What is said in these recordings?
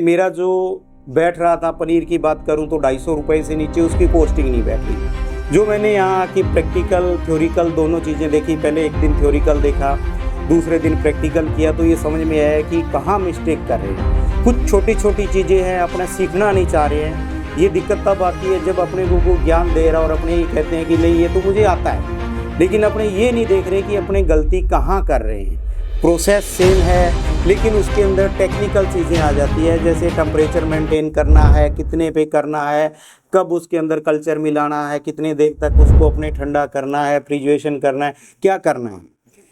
मेरा जो बैठ रहा था, पनीर की बात करूं तो 250 रुपये से नीचे उसकी कॉस्टिंग नहीं बैठ रही। जो मैंने यहाँ की प्रैक्टिकल थ्योरिकल दोनों चीज़ें देखी, पहले एक दिन थ्योरिकल देखा, दूसरे दिन प्रैक्टिकल किया, तो ये समझ में आया कि कहाँ मिस्टेक कर रहे हैं। कुछ छोटी छोटी चीज़ें हैं, अपना सीखना नहीं चाह रहे हैं। ये दिक्कत तब आती है जब अपने को ज्ञान दे रहा और अपने ये कहते हैं कि नहीं ये तो मुझे आता है, लेकिन अपने ये नहीं देख रहे कि अपने गलती कहाँ कर रहे हैं। प्रोसेस सेम है लेकिन उसके अंदर टेक्निकल चीज़ें आ जाती है, जैसे टेम्परेचर मेंटेन करना है, कितने पे करना है, कब उसके अंदर कल्चर मिलाना है, कितने देर तक उसको अपने ठंडा करना है, फ्रीजरेशन करना है, क्या करना है।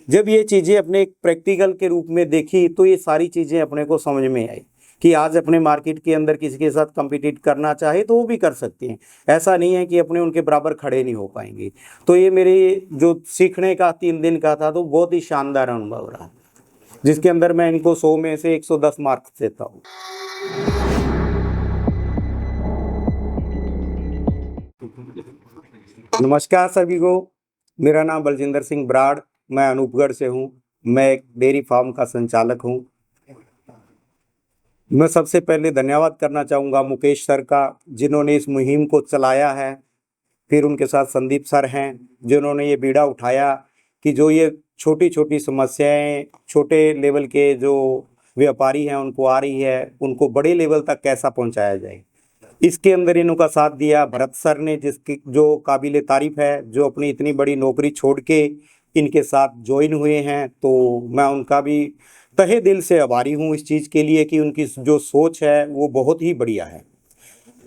जब ये चीज़ें अपने एक प्रैक्टिकल के रूप में देखी तो ये सारी चीज़ें अपने को समझ में आई कि आज अपने मार्केट के अंदर किसी के साथ कम्पिटिट करना चाहे तो वो भी कर सकते हैं। ऐसा नहीं है कि अपने उनके बराबर खड़े नहीं हो पाएंगे। तो ये मेरे जो सीखने का 3 दिन का था तो बहुत ही शानदार अनुभव रहा, जिसके अंदर मैं इनको 100 में से 110 मार्क्स देता हूँ। नमस्कार सभी को, मेरा नाम बलजिंदर सिंह ब्राड़, मैं अनूपगढ़ से हूँ। मैं एक डेयरी फार्म का संचालक हूँ। मैं सबसे पहले धन्यवाद करना चाहूँगा मुकेश सर का, जिन्होंने इस मुहिम को चलाया है। फिर उनके साथ संदीप सर हैं, जिन्होंने ये बीड़ा उठाया कि जो ये छोटी छोटी समस्याएं छोटे लेवल के जो व्यापारी हैं उनको आ रही है, उनको बड़े लेवल तक कैसा पहुंचाया जाए। इसके अंदर इनका साथ दिया भरत सर ने, जिसकी जो काबिले तारीफ है, जो अपनी इतनी बड़ी नौकरी छोड़ के इनके साथ ज्वाइन हुए हैं। तो मैं उनका भी तहे दिल से आभारी हूँ इस चीज़ के लिए कि उनकी जो सोच है वो बहुत ही बढ़िया है।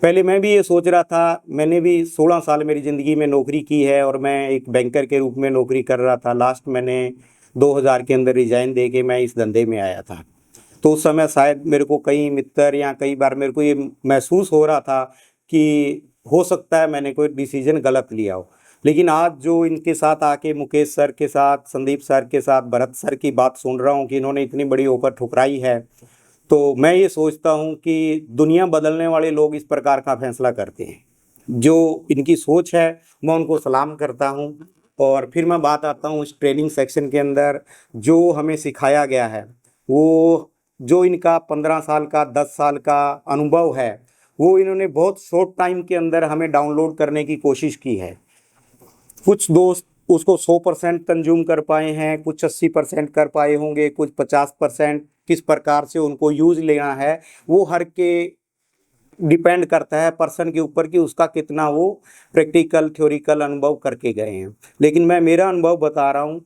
पहले मैं भी ये सोच रहा था, मैंने भी 16 साल मेरी ज़िंदगी में नौकरी की है और मैं एक बैंकर के रूप में नौकरी कर रहा था। लास्ट मैंने 2000 के अंदर रिजाइन दे के मैं इस धंधे में आया था। तो उस समय शायद मेरे को कई मित्र या कई बार मेरे को ये महसूस हो रहा था कि हो सकता है मैंने कोई डिसीजन गलत लिया हो। लेकिन आज जो इनके साथ आके मुकेश सर के साथ, संदीप सर के साथ, भरत सर की बात सुन रहा हूँ कि इन्होंने इतनी बड़ी ऑफर ठुकराई है, तो मैं ये सोचता हूँ कि दुनिया बदलने वाले लोग इस प्रकार का फैसला करते हैं। जो इनकी सोच है मैं उनको सलाम करता हूँ। और फिर मैं बात आता हूँ इस ट्रेनिंग सेक्शन के अंदर जो हमें सिखाया गया है, वो जो इनका 15 साल का 10 साल का अनुभव है वो इन्होंने बहुत शॉर्ट टाइम के अंदर हमें डाउनलोड करने की कोशिश की है। कुछ दोस्त उसको 100% कंज्यूम कर पाए हैं, कुछ 80% कर पाए होंगे, कुछ 50%। किस प्रकार से उनको यूज लेना है वो हर के डिपेंड करता है पर्सन के ऊपर कि उसका कितना वो प्रैक्टिकल थ्योरिकल अनुभव करके गए हैं। लेकिन मैं मेरा अनुभव बता रहा हूँ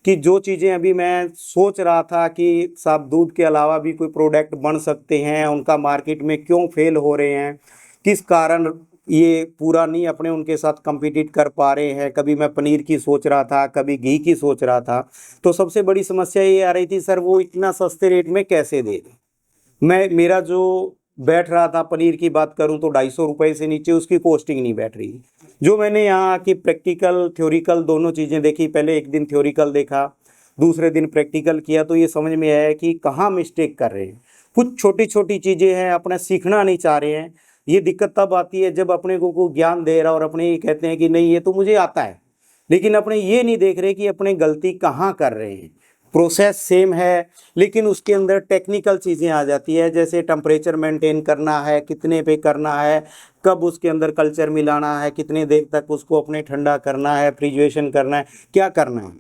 कि जो चीज़ें अभी मैं सोच रहा था कि साहब दूध के अलावा भी कोई प्रोडक्ट बन सकते हैं, उनका मार्केट में क्यों फेल हो रहे हैं, किस कारण ये पूरा नहीं अपने उनके साथ कम्पिटिट कर पा रहे हैं। कभी मैं पनीर की सोच रहा था, कभी घी की सोच रहा था, तो सबसे बड़ी समस्या ये आ रही थी सर वो इतना सस्ते रेट में कैसे दे दें। मेरा जो बैठ रहा था, पनीर की बात करूं तो 250 रुपये से नीचे उसकी कॉस्टिंग नहीं बैठ रही। जो मैंने यहाँ की प्रैक्टिकल थ्योरिकल दोनों चीज़ें देखी, पहले एक दिन थ्योरिकल देखा, दूसरे दिन प्रैक्टिकल किया, तो ये समझ में आया कि कहाँ मिस्टेक कर रहे हैं। कुछ छोटी छोटी चीज़ें हैं, अपना सीखना नहीं चाह रहे हैं। ये दिक्कत तब आती है जब अपने को ज्ञान दे रहा और अपने ये कहते हैं कि नहीं ये तो मुझे आता है, लेकिन अपने ये नहीं देख रहे कि अपने गलती कहाँ कर रहे हैं। प्रोसेस सेम है लेकिन उसके अंदर टेक्निकल चीज़ें आ जाती है, जैसे टेम्परेचर मेंटेन करना है, कितने पे करना है, कब उसके अंदर कल्चर मिलाना है, कितने देर तक उसको अपने ठंडा करना है, फ्रीजरेशन करना है, क्या करना है।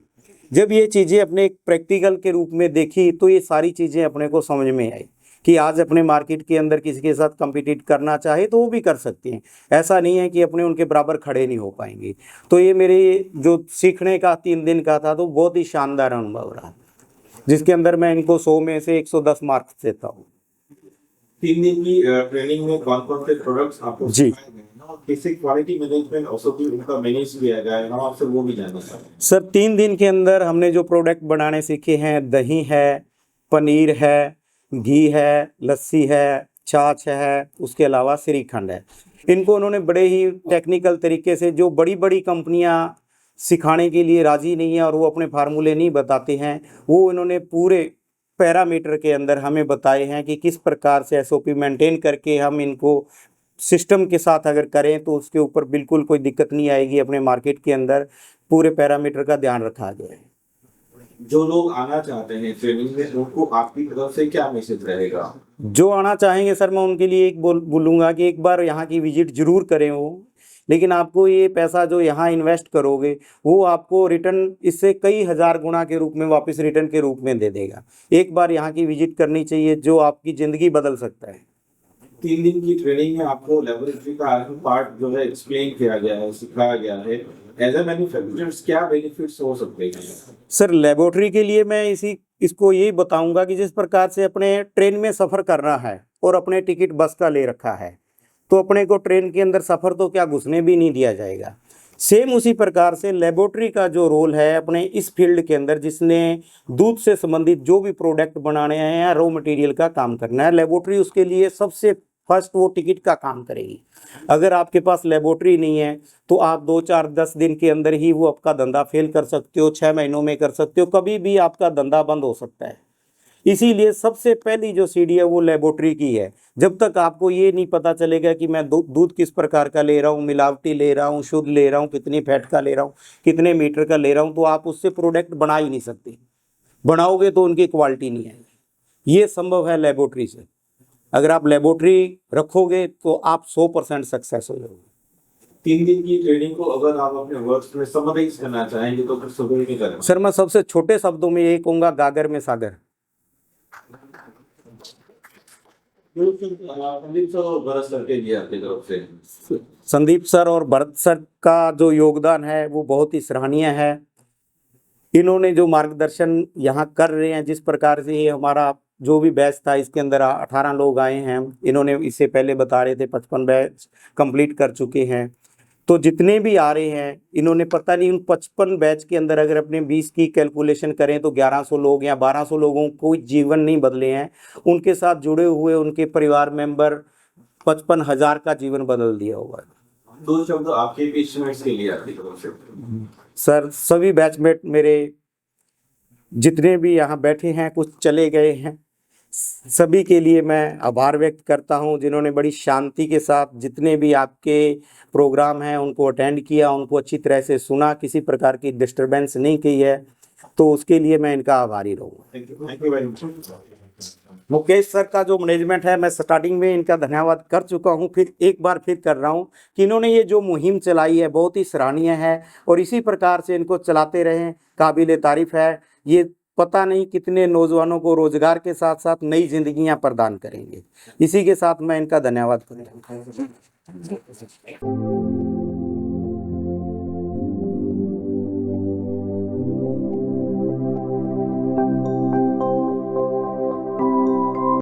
जब ये चीज़ें अपने एक प्रैक्टिकल के रूप में देखी तो ये सारी चीज़ें अपने को समझ में आई कि आज अपने मार्केट के अंदर किसी के साथ कम्पिटिट करना चाहे तो वो भी कर सकते हैं। ऐसा नहीं है कि अपने उनके बराबर खड़े नहीं हो पाएंगे। तो ये मेरे जो सीखने का 3 दिन का था तो बहुत ही शानदार अनुभव रहा, जिसके अंदर मैं इनको 100 में से 110 मार्क्स देता हूँ। 3 दिन की ट्रेनिंग में कौन-कौन से प्रोडक्ट्स आपको जी। सिखाए गए हैं और बेसिक क्वालिटी मैनेजमेंट ऑल्सो भी उनका मैनेज किया गया है, हम आपसे वो भी जानना चाहते हैं। सर 3 दिन के अंदर हमने जो प्रोडक्ट बनाने सीखे हैं, दही है, पनीर है, घी है, लस्सी है, छाछ है, उसके अलावा श्रीखंड है। इनको उन्होंने बड़े ही टेक्निकल तरीके से, जो बड़ी बड़ी कंपनियां सिखाने के लिए राज़ी नहीं है और वो अपने फार्मूले नहीं बताते हैं, वो इन्होंने पूरे पैरामीटर के अंदर हमें बताए हैं कि किस प्रकार से एसओपी मेंटेन करके हम इनको सिस्टम के साथ अगर करें तो उसके ऊपर बिल्कुल कोई दिक्कत नहीं आएगी। अपने मार्केट के अंदर पूरे पैरामीटर का ध्यान रखा गया है। जो लोग आना चाहते हैं ट्रेनिंग में, उनको आपकी तरफ से क्या मैसेज रहेगा? जो आना चाहेंगे सर, मैं उनके लिए एक बोलूँगा कि एक बार यहाँ की विजिट जरूर करें वो। लेकिन आपको ये पैसा जो यहाँ इन्वेस्ट करोगे वो आपको रिटर्न इससे कई हजार गुना के रूप में वापस रिटर्न के रूप में दे देगा। एक बार यहाँ की विजिट करनी चाहिए, जो आपकी ज़िंदगी बदल सकता है। 3 दिन की ट्रेनिंग में आपको लेबोरेटरी का पार्ट जो है एक्सप्लेन किया गया है, सिखाया गया है। एज ए मैन्युफैक्चरर्स क्या बेनिफिट्स हो सकते हैं? सर लेबोरेटरी के लिए मैं इसको यही बताऊंगा कि जिस प्रकार से अपने ट्रेन में सफ़र करना है और अपने टिकट बस का ले रखा है, तो अपने को ट्रेन के अंदर सफ़र तो क्या घुसने भी नहीं दिया जाएगा। सेम उसी प्रकार से लेबोरेटरी का जो रोल है अपने इस फील्ड के अंदर, जिसने दूध से संबंधित जो भी प्रोडक्ट बनाने हैं या रॉ मटेरियल का काम करना है, लेबोरेटरी उसके लिए सबसे फर्स्ट वो टिकट का काम करेगी। अगर आपके पास लेबोरेटरी नहीं है तो आप 2 4 10 दिन के अंदर ही वो आपका धंधा फेल कर सकते हो, 6 महीनों में कर सकते हो, कभी भी आपका धंधा बंद हो सकता है। इसीलिए सबसे पहली जो सीढ़ी है वो लेबोरेटरी की है। जब तक आपको ये नहीं पता चलेगा कि मैं दूध किस प्रकार का ले रहा हूँ, मिलावटी ले रहा हूँ, शुद्ध ले रहा हूँ, कितनी फैट का ले रहा हूँ, कितने मीटर का ले रहा हूँ, तो आप उससे प्रोडक्ट बना ही नहीं सकते। बनाओगे तो उनकी क्वालिटी नहीं आएगी। ये संभव है लेबोरेटरी से। अगर आप लेबोरेटरी रखोगे तो आप 100% सक्सेस हो जाओगे। 3 दिन की ट्रेनिंग को अगर आप अपने वर्ड्स में समराइज करना चाहेंगे तो फिर सुबह नहीं करें? सर मैं सबसे छोटे शब्दों में ये कहूँगा, गागर में सागर। संदीप सर और भरत सर के लिए आपकी तरफ से? संदीप सर और भरत सर का जो योगदान है वो बहुत ही सराहनीय है। इन्होंने जो मार्गदर्शन यहाँ कर रहे हैं, जिस प्रकार से ये हमारा जो भी बैच था इसके अंदर 18 लोग आए हैं, इन्होंने इससे पहले बता रहे थे 55 बैच कंप्लीट कर चुके हैं। तो जितने भी आ रहे हैं, इन्होंने पता नहीं उन 55 बैच के अंदर अगर अपने 20 की कैलकुलेशन करें तो 1100 लोग या 1200 लोगों को जीवन नहीं बदले हैं। उनके साथ जुड़े हुए उनके परिवार मेंबर 55,000 का जीवन बदल दिया होगा। 2 शब्द आपके बैचमेट्स के लिए आपकी तरफ से? सर सभी बैचमेट मेरे जितने भी यहाँ बैठे हैं, कुछ चले गए हैं, सभी के लिए मैं आभार व्यक्त करता हूँ, जिन्होंने बड़ी शांति के साथ जितने भी आपके प्रोग्राम हैं उनको अटेंड किया, उनको अच्छी तरह से सुना, किसी प्रकार की डिस्टरबेंस नहीं की है, तो उसके लिए मैं इनका आभारी रहूँगा। Thank you very much. Mukesh sir का जो मैनेजमेंट है, मैं स्टार्टिंग में इनका धन्यवाद कर चुका हूं, फिर एक बार फिर कर रहा हूं कि इन्होंने ये जो मुहिम चलाई है बहुत ही सराहनीय है और इसी प्रकार से इनको चलाते रहें, काबिल तारीफ है। ये पता नहीं कितने नौजवानों को रोजगार के साथ साथ नई जिंदगियां प्रदान करेंगे। इसी के साथ मैं इनका धन्यवाद करता हूँ।